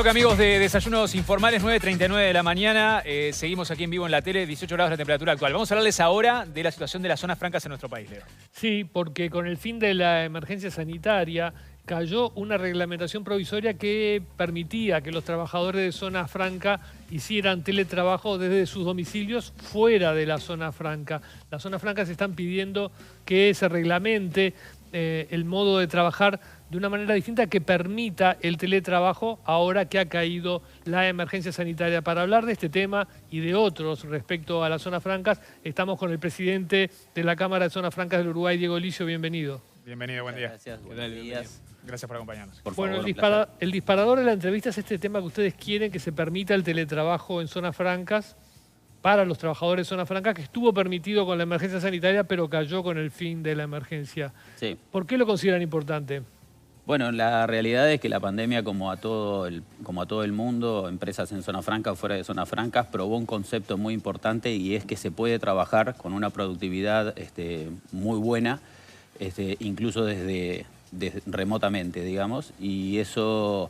toca, amigos de Desayunos Informales, 9:39 de la mañana. Seguimos aquí en vivo en la tele, 18 grados la temperatura actual. Vamos a hablarles ahora de la situación de las zonas francas en nuestro país, Leo. Sí, porque con el fin de la emergencia sanitaria cayó una reglamentación provisoria que permitía que los trabajadores de zona franca hicieran teletrabajo desde sus domicilios fuera de la zona franca. Las zonas francas están pidiendo que se reglamente el modo de trabajar de una manera distinta que permita el teletrabajo ahora que ha caído la emergencia sanitaria. Para hablar de este tema y de otros respecto a las zonas francas, estamos con el presidente de la Cámara de Zonas Francas del Uruguay, Diego Licio. Bienvenido. Bienvenido, buen día. Gracias, buenos días. Gracias por acompañarnos. Por Bueno, favor, el disparador de la entrevista es este tema que ustedes quieren que se permita el teletrabajo en zonas francas para los trabajadores de zonas francas, que estuvo permitido con la emergencia sanitaria, pero cayó con el fin de la emergencia. Sí. ¿Por qué lo consideran importante? Bueno, la realidad es que la pandemia, como a todo el mundo, empresas en zona franca o fuera de zonas francas, probó un concepto muy importante y es que se puede trabajar con una productividad muy buena, incluso desde remotamente, digamos, y eso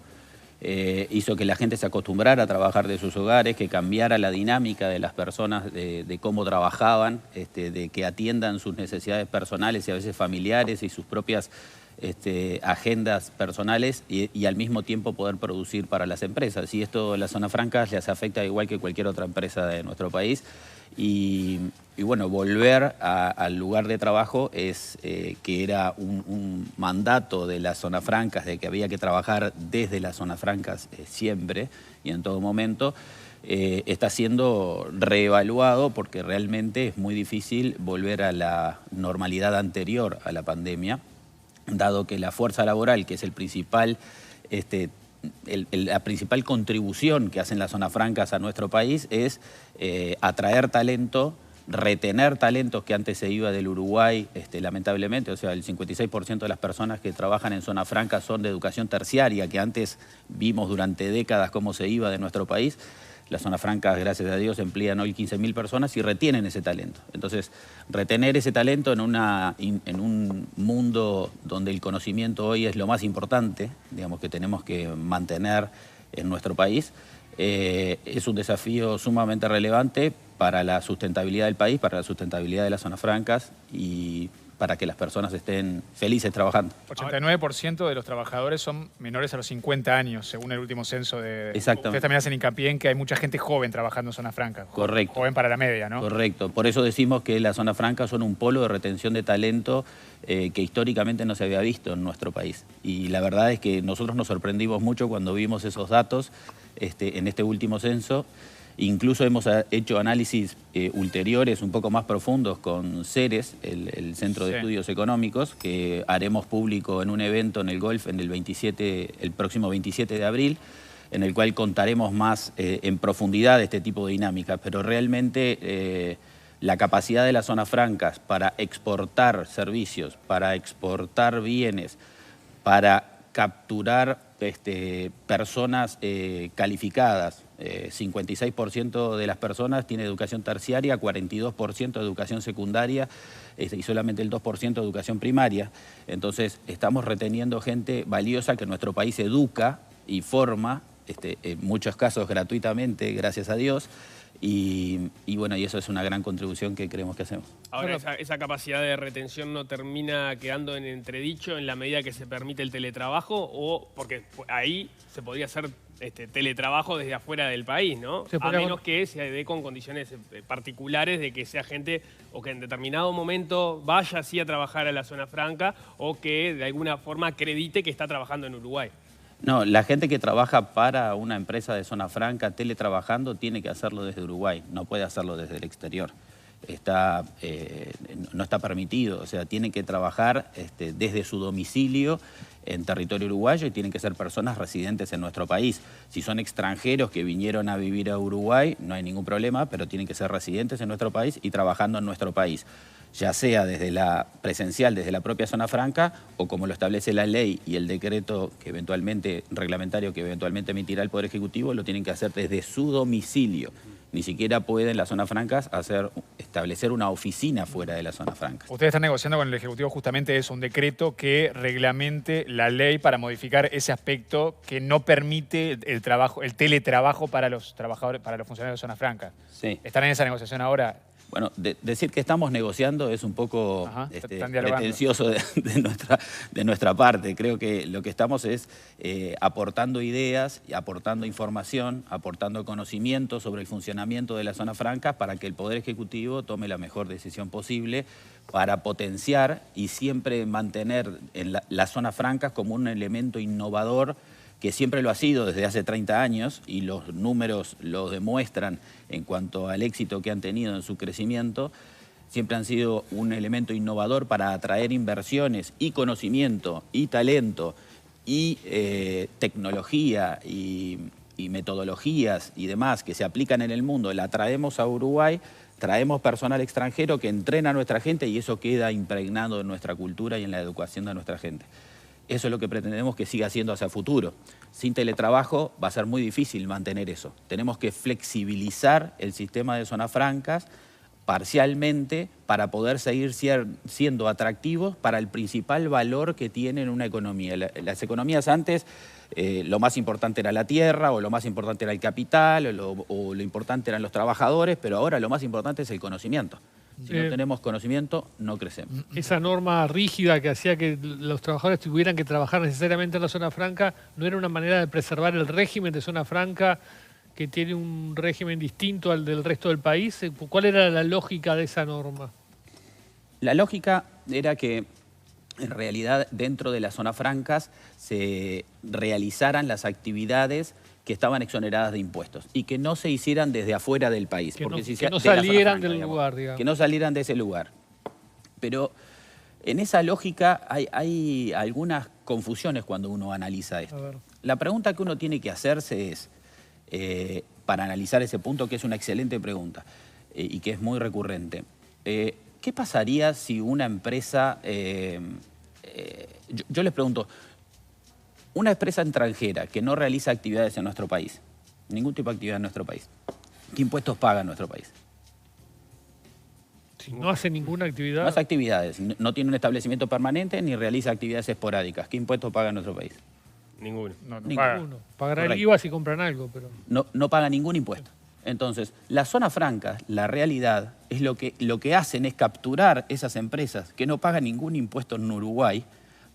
hizo que la gente se acostumbrara a trabajar de sus hogares, que cambiara la dinámica de las personas, de cómo trabajaban, de que atiendan sus necesidades personales y a veces familiares y sus propias agendas personales y al mismo tiempo poder producir para las empresas. Y esto a las zonas francas les afecta igual que cualquier otra empresa de nuestro país. Y bueno, volver al lugar de trabajo es que era un mandato de las zonas francas, de que había que trabajar desde las zonas francas siempre y en todo momento. Está siendo reevaluado porque realmente es muy difícil volver a la normalidad anterior a la pandemia, dado que la fuerza laboral, que es la principal contribución que hacen las zonas francas a nuestro país, es atraer talento, retener talentos que antes se iba del Uruguay, lamentablemente. O sea, el 56% de las personas que trabajan en zona franca son de educación terciaria, que antes vimos durante décadas cómo se iba de nuestro país. Las zonas francas, gracias a Dios, emplean hoy 15.000 personas y retienen ese talento. Entonces, retener ese talento en un mundo donde el conocimiento hoy es lo más importante, digamos, que tenemos que mantener en nuestro país, es un desafío sumamente relevante para la sustentabilidad del país, para la sustentabilidad de las zonas francas y para que las personas estén felices trabajando. 89% de los trabajadores son menores a los 50 años, según el último censo de... Exactamente. Ustedes también hacen hincapié en que hay mucha gente joven trabajando en zonas francas. Correcto. Joven para la media, ¿no? Correcto. Por eso decimos que las zonas francas son un polo de retención de talento que históricamente no se había visto en nuestro país. Y la verdad es que nosotros nos sorprendimos mucho cuando vimos esos datos en este último censo. Incluso hemos hecho análisis ulteriores un poco más profundos con CERES, el Centro de Estudios Económicos, que haremos público en un evento en el Golf el próximo 27 de abril, en el cual contaremos más en profundidad este tipo de dinámicas. Pero realmente la capacidad de las zonas francas para exportar servicios, para exportar bienes, para capturar personas calificadas. 56% de las personas tiene educación terciaria, 42% de educación secundaria y solamente el 2% de educación primaria. Entonces estamos reteniendo gente valiosa que nuestro país educa y forma, en muchos casos gratuitamente, gracias a Dios. Y bueno, y eso es una gran contribución que creemos que hacemos. Ahora, esa capacidad de retención no termina quedando en entredicho en la medida que se permite el teletrabajo, o porque ahí se podría hacer teletrabajo desde afuera del país, ¿no? A menos que se dé con condiciones particulares de que sea gente o que en determinado momento vaya así a trabajar a la zona franca o que de alguna forma acredite que está trabajando en Uruguay. No, la gente que trabaja para una empresa de zona franca teletrabajando tiene que hacerlo desde Uruguay, no puede hacerlo desde el exterior. No está permitido, o sea, tienen que trabajar desde su domicilio en territorio uruguayo y tienen que ser personas residentes en nuestro país. Si son extranjeros que vinieron a vivir a Uruguay, no hay ningún problema, pero tienen que ser residentes en nuestro país y trabajando en nuestro país, ya sea desde la presencial, desde la propia zona franca, o como lo establece la ley y el decreto reglamentario que eventualmente emitirá el Poder Ejecutivo, lo tienen que hacer desde su domicilio. ni siquiera puede en las zonas francas establecer una oficina fuera de las zonas francas. Ustedes están negociando con el Ejecutivo justamente eso, un decreto que reglamente la ley para modificar ese aspecto que no permite el teletrabajo para los trabajadores, para los funcionarios de zonas francas. Sí. ¿Están en esa negociación ahora? Bueno, decir que estamos negociando es un poco pretencioso de nuestra parte. Creo que lo que estamos es aportando ideas, y aportando información, aportando conocimiento sobre el funcionamiento de las zonas francas para que el Poder Ejecutivo tome la mejor decisión posible para potenciar y siempre mantener en las zonas francas como un elemento innovador que siempre lo ha sido desde hace 30 años y los números lo demuestran en cuanto al éxito que han tenido en su crecimiento. Siempre han sido un elemento innovador para atraer inversiones y conocimiento y talento y tecnología y metodologías y demás que se aplican en el mundo. La traemos a Uruguay, traemos personal extranjero que entrena a nuestra gente y eso queda impregnado en nuestra cultura y en la educación de nuestra gente. Eso es lo que pretendemos que siga siendo hacia el futuro. Sin teletrabajo va a ser muy difícil mantener eso. Tenemos que flexibilizar el sistema de zonas francas parcialmente para poder seguir siendo atractivos para el principal valor que tiene en una economía. Las economías antes, lo más importante era la tierra, o lo más importante era el capital, o lo importante eran los trabajadores, pero ahora lo más importante es el conocimiento. Si no tenemos conocimiento, no crecemos. Esa norma rígida que hacía que los trabajadores tuvieran que trabajar necesariamente en la zona franca, ¿no era una manera de preservar el régimen de zona franca que tiene un régimen distinto al del resto del país? ¿Cuál era la lógica de esa norma? La lógica era que en realidad dentro de las zonas francas se realizaran las actividades que estaban exoneradas de impuestos y que no se hicieran desde afuera del país. Que no salieran del lugar, digamos. Que no salieran de ese lugar. Pero en esa lógica hay algunas confusiones cuando uno analiza esto. La pregunta que uno tiene que hacerse es, para analizar ese punto, que es una excelente pregunta y que es muy recurrente, ¿qué pasaría si una empresa, yo les pregunto, una empresa extranjera que no realiza actividades en nuestro país, ningún tipo de actividad en nuestro país, ¿qué impuestos paga en nuestro país? Si no hace ninguna actividad. No hace actividades, no tiene un establecimiento permanente ni realiza actividades esporádicas. ¿Qué impuestos paga en nuestro país? Ninguno. No paga. Pagará el IVA si compran algo, pero... No paga ningún impuesto. Entonces, las zonas francas, la realidad, es lo que hacen es capturar esas empresas que no pagan ningún impuesto en Uruguay,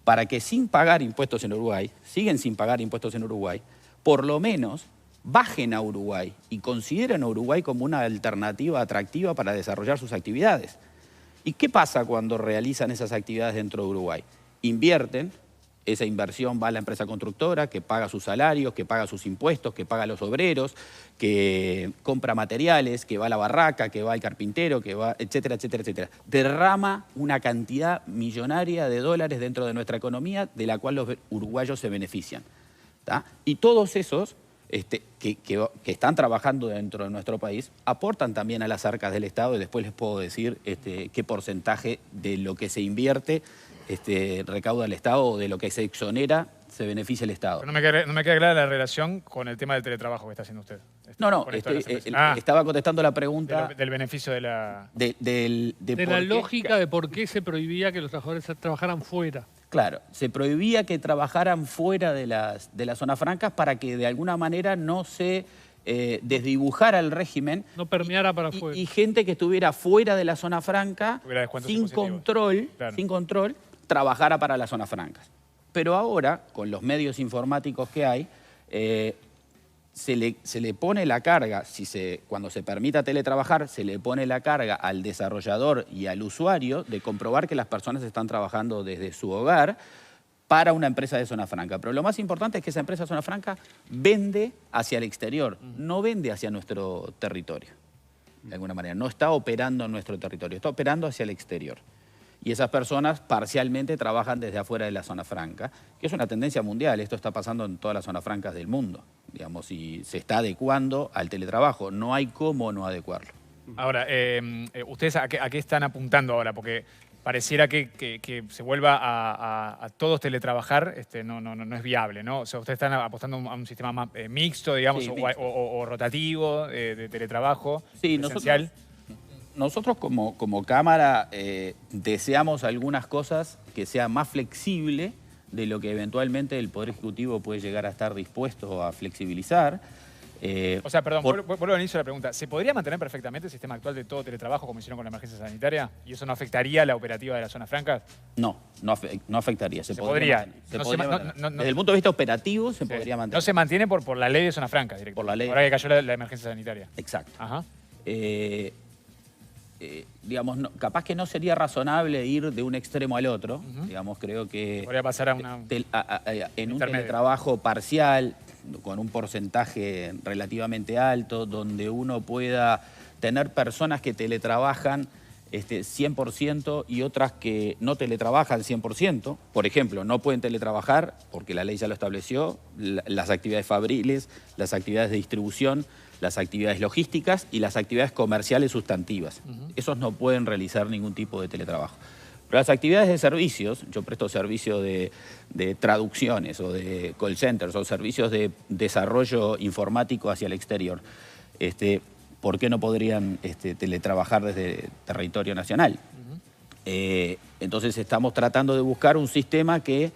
para que sin pagar impuestos en Uruguay, siguen sin pagar impuestos en Uruguay, por lo menos bajen a Uruguay y consideren a Uruguay como una alternativa atractiva para desarrollar sus actividades. ¿Y qué pasa cuando realizan esas actividades dentro de Uruguay? Invierten, esa inversión va a la empresa constructora que paga sus salarios, que paga sus impuestos, que paga a los obreros, que compra materiales, que va a la barraca, que va al carpintero, que va, etcétera, etcétera, etcétera. Derrama una cantidad millonaria de dólares dentro de nuestra economía de la cual los uruguayos se benefician. ¿Tá? Y todos esos que están trabajando dentro de nuestro país aportan también a las arcas del Estado y después les puedo decir qué porcentaje de lo que se invierte recauda el Estado o de lo que se exonera se beneficia el Estado. Pero no me queda clara la relación con el tema del teletrabajo que está haciendo usted. No, estaba contestando la pregunta... Del beneficio de la... De la lógica de por qué se prohibía que los trabajadores trabajaran fuera. Claro, se prohibía que trabajaran fuera de las zonas francas para que de alguna manera no se desdibujara el régimen. No permeara para afuera. Y gente que estuviera fuera de la zona franca, sin control, trabajara para las zonas francas. Pero ahora, con los medios informáticos que hay, se le pone la carga, cuando se permita teletrabajar, se le pone la carga al desarrollador y al usuario de comprobar que las personas están trabajando desde su hogar para una empresa de zona franca. Pero lo más importante es que esa empresa de zona franca vende hacia el exterior, no vende hacia nuestro territorio, de alguna manera. No está operando en nuestro territorio, está operando hacia el exterior. Y esas personas parcialmente trabajan desde afuera de la zona franca, que es una tendencia mundial. Esto está pasando en todas las zonas francas del mundo, digamos, y se está adecuando al teletrabajo. No hay cómo no adecuarlo. Ahora, ¿ustedes a qué están apuntando ahora? Porque pareciera que se vuelva a todos teletrabajar, no es viable, ¿no? O sea, ustedes están apostando a un sistema más mixto, digamos, Sí, o, mixto. o rotativo de teletrabajo, Sí, presencial. nosotros como Cámara deseamos algunas cosas que sean más flexible de lo que eventualmente el Poder Ejecutivo puede llegar a estar dispuesto a flexibilizar. O sea, perdón, vuelvo al inicio de la pregunta. ¿Se podría mantener perfectamente el sistema actual de todo teletrabajo como hicieron con la emergencia sanitaria? ¿Y eso no afectaría la operativa de las zonas francas? No afectaría. Se podría. mantener. Desde el punto de vista operativo se podría mantener. No se mantiene por la ley de zonas francas directamente. Por la ley. Ahora que cayó la emergencia sanitaria. Exacto. Ajá. Digamos, capaz que no sería razonable ir de un extremo al otro. Digamos, creo que podría pasar a una en un teletrabajo parcial, con un porcentaje relativamente alto, donde uno pueda tener personas que teletrabajan 100% y otras que no teletrabajan 100%. Por ejemplo, no pueden teletrabajar, porque la ley ya lo estableció, las actividades fabriles, las actividades de distribución, las actividades logísticas y las actividades comerciales sustantivas. Esos no pueden realizar ningún tipo de teletrabajo. Pero las actividades de servicios, yo presto servicio de traducciones o de call centers o servicios de desarrollo informático hacia el exterior, ¿por qué no podrían teletrabajar desde territorio nacional? Entonces estamos tratando de buscar un sistema que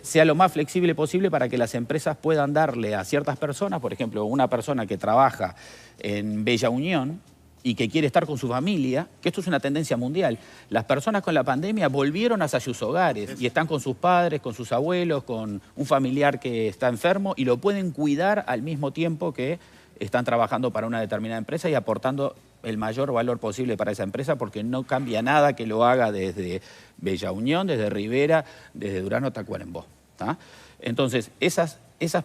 sea lo más flexible posible para que las empresas puedan darle a ciertas personas, por ejemplo, una persona que trabaja en Bella Unión y que quiere estar con su familia, que esto es una tendencia mundial. Las personas con la pandemia volvieron hacia sus hogares y están con sus padres, con sus abuelos, con un familiar que está enfermo y lo pueden cuidar al mismo tiempo que están trabajando para una determinada empresa y aportando el mayor valor posible para esa empresa, porque no cambia nada que lo haga desde Bella Unión, desde Rivera, desde Durano, Tacuarembó. Entonces, esas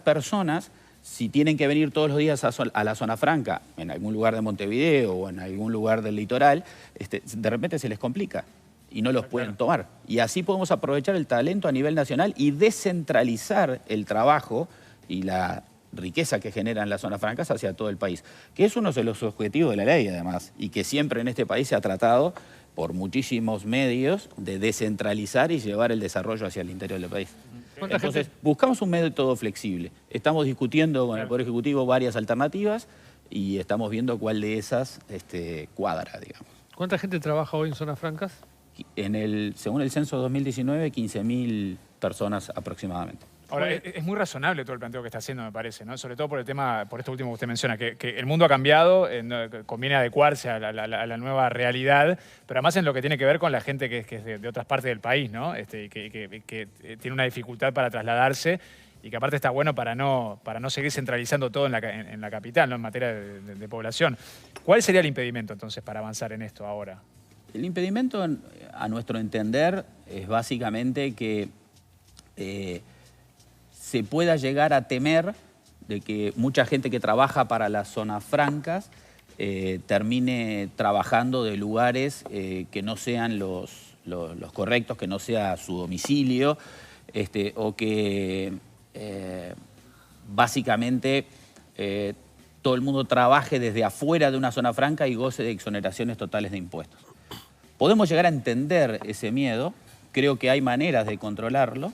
personas, si tienen que venir todos los días a la zona franca, en algún lugar de Montevideo o en algún lugar del litoral, de repente se les complica y no los pueden tomar. Y así podemos aprovechar el talento a nivel nacional y descentralizar el trabajo y la riqueza que generan las zonas francas hacia todo el país, que es uno de los objetivos de la ley, además, y que siempre en este país se ha tratado por muchísimos medios de descentralizar y llevar el desarrollo hacia el interior del país. Entonces, buscamos un método flexible. Estamos discutiendo con el Poder Ejecutivo varias alternativas y estamos viendo cuál de esas cuadra, digamos. ¿Cuánta gente trabaja hoy en zonas francas? Según el censo 2019, 15.000 personas aproximadamente. Ahora, es muy razonable todo el planteo que está haciendo, me parece, ¿no? Sobre todo por el tema, por esto último que usted menciona, que el mundo ha cambiado, conviene adecuarse a la nueva realidad, pero además en lo que tiene que ver con la gente que es de otras partes del país, ¿no? Que tiene una dificultad para trasladarse y que aparte está bueno para no seguir centralizando todo en la capital, ¿no? En materia de población. ¿Cuál sería el impedimento, entonces, para avanzar en esto ahora? El impedimento, a nuestro entender, es básicamente que se pueda llegar a temer de que mucha gente que trabaja para las zonas francas termine trabajando de lugares que no sean los correctos, que no sea su domicilio, o que básicamente todo el mundo trabaje desde afuera de una zona franca y goce de exoneraciones totales de impuestos. Podemos llegar a entender ese miedo, creo que hay maneras de controlarlo.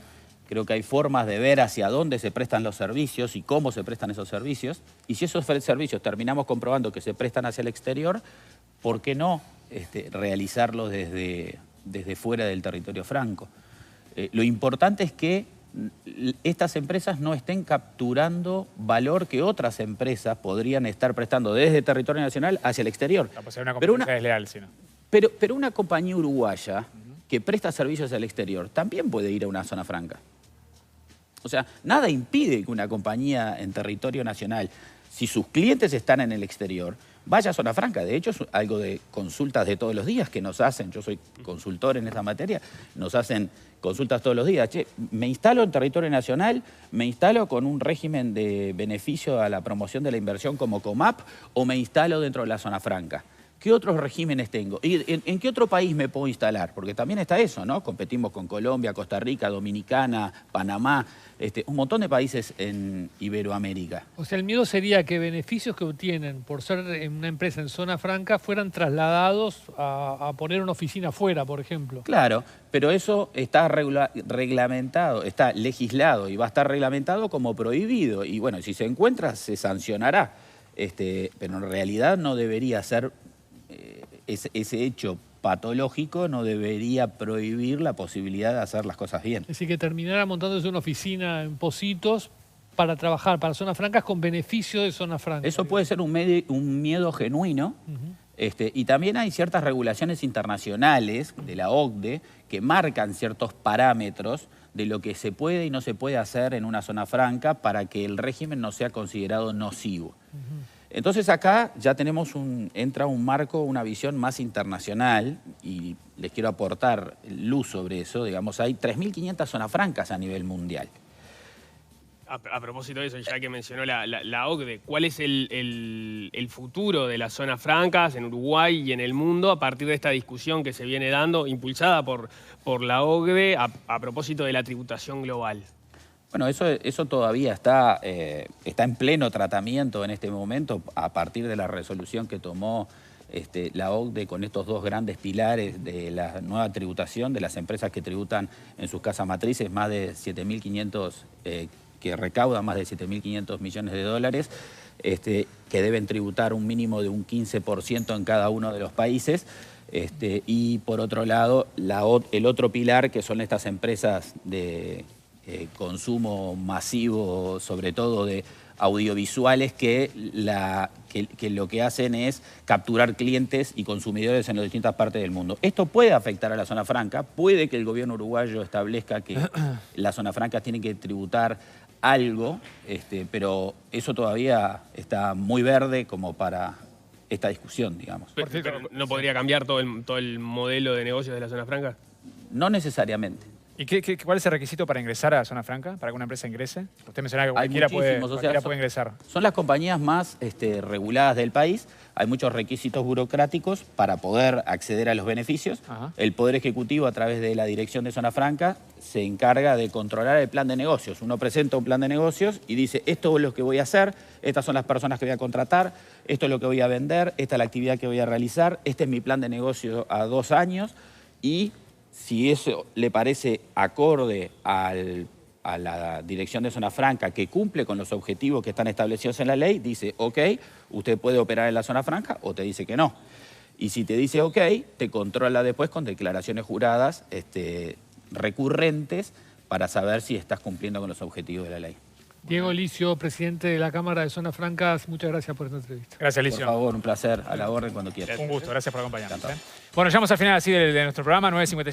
Creo que hay formas de ver hacia dónde se prestan los servicios y cómo se prestan esos servicios. Y si esos servicios terminamos comprobando que se prestan hacia el exterior, ¿por qué no realizarlos desde fuera del territorio franco? Lo importante es que estas empresas no estén capturando valor que otras empresas podrían estar prestando desde el territorio nacional hacia el exterior. No, pues hay una competencia desleal, si no. Pero una compañía uruguaya que presta servicios al exterior también puede ir a una zona franca. O sea, nada impide que una compañía en territorio nacional, si sus clientes están en el exterior, vaya a zona franca. De hecho, es algo de consultas de todos los días que nos hacen. Yo soy consultor en esta materia. Nos hacen consultas todos los días. Che, me instalo en territorio nacional, me instalo con un régimen de beneficio a la promoción de la inversión como COMAP o me instalo dentro de la zona franca. ¿Qué otros regímenes tengo? ¿Y en qué otro país me puedo instalar? Porque también está eso, ¿no? Competimos con Colombia, Costa Rica, Dominicana, Panamá, un montón de países en Iberoamérica. O sea, el miedo sería que beneficios que obtienen por ser una empresa en zona franca fueran trasladados a poner una oficina afuera, por ejemplo. Claro, pero eso está reglamentado, está legislado y va a estar reglamentado como prohibido. Y bueno, si se encuentra, se sancionará. Pero en realidad no debería ser... Ese hecho patológico no debería prohibir la posibilidad de hacer las cosas bien. Es decir, que terminara montándose una oficina en Pocitos para trabajar para zonas francas con beneficio de zona franca. Eso puede ser un miedo genuino. Y también hay ciertas regulaciones internacionales de la OCDE que marcan ciertos parámetros de lo que se puede y no se puede hacer en una zona franca para que el régimen no sea considerado nocivo. Entonces acá ya entra un marco, una visión más internacional y les quiero aportar luz sobre eso. Digamos, hay 3.500 zonas francas a nivel mundial. A propósito de eso, ya que mencionó la OCDE, ¿cuál es el futuro de las zonas francas en Uruguay y en el mundo a partir de esta discusión que se viene dando, impulsada por la OCDE, a propósito de la tributación global? Bueno, eso todavía está en pleno tratamiento en este momento a partir de la resolución que tomó la OCDE con estos dos grandes pilares de la nueva tributación de las empresas que tributan en sus casas matrices más de 7.500, que recaudan más de 7.500 millones de dólares, que deben tributar un mínimo de un 15% en cada uno de los países. Y por otro lado, el otro pilar que son estas empresas de consumo masivo, sobre todo de audiovisuales, que lo que hacen es capturar clientes y consumidores en las distintas partes del mundo. Esto puede afectar a la zona franca, puede que el gobierno uruguayo establezca que las zonas francas tienen que tributar algo, pero eso todavía está muy verde como para esta discusión, digamos. Pero ¿no podría cambiar todo el modelo de negocios de la zona franca? No necesariamente. ¿Y cuál es el requisito para ingresar a la zona franca? ¿Para que una empresa ingrese? Usted mencionaba que Hay cualquiera muchísimos, puede ingresar. Son las compañías más reguladas del país. Hay muchos requisitos burocráticos para poder acceder a los beneficios. Ajá. El Poder Ejecutivo, a través de la Dirección de Zona Franca, se encarga de controlar el plan de negocios. Uno presenta un plan de negocios y dice, esto es lo que voy a hacer, estas son las personas que voy a contratar, esto es lo que voy a vender, esta es la actividad que voy a realizar, este es mi plan de negocio a 2 años y... Si eso le parece acorde a la Dirección de Zona Franca, que cumple con los objetivos que están establecidos en la ley, dice, ok, usted puede operar en la zona franca, o te dice que no. Y si te dice ok, te controla después con declaraciones juradas recurrentes para saber si estás cumpliendo con los objetivos de la ley. Diego Licio, presidente de la Cámara de Zonas Francas, muchas gracias por esta entrevista. Gracias, Licio. Por favor, un placer, a la orden cuando quieras. Un gusto, gracias por acompañarnos. Bueno, llegamos al final así de nuestro programa, 9:55.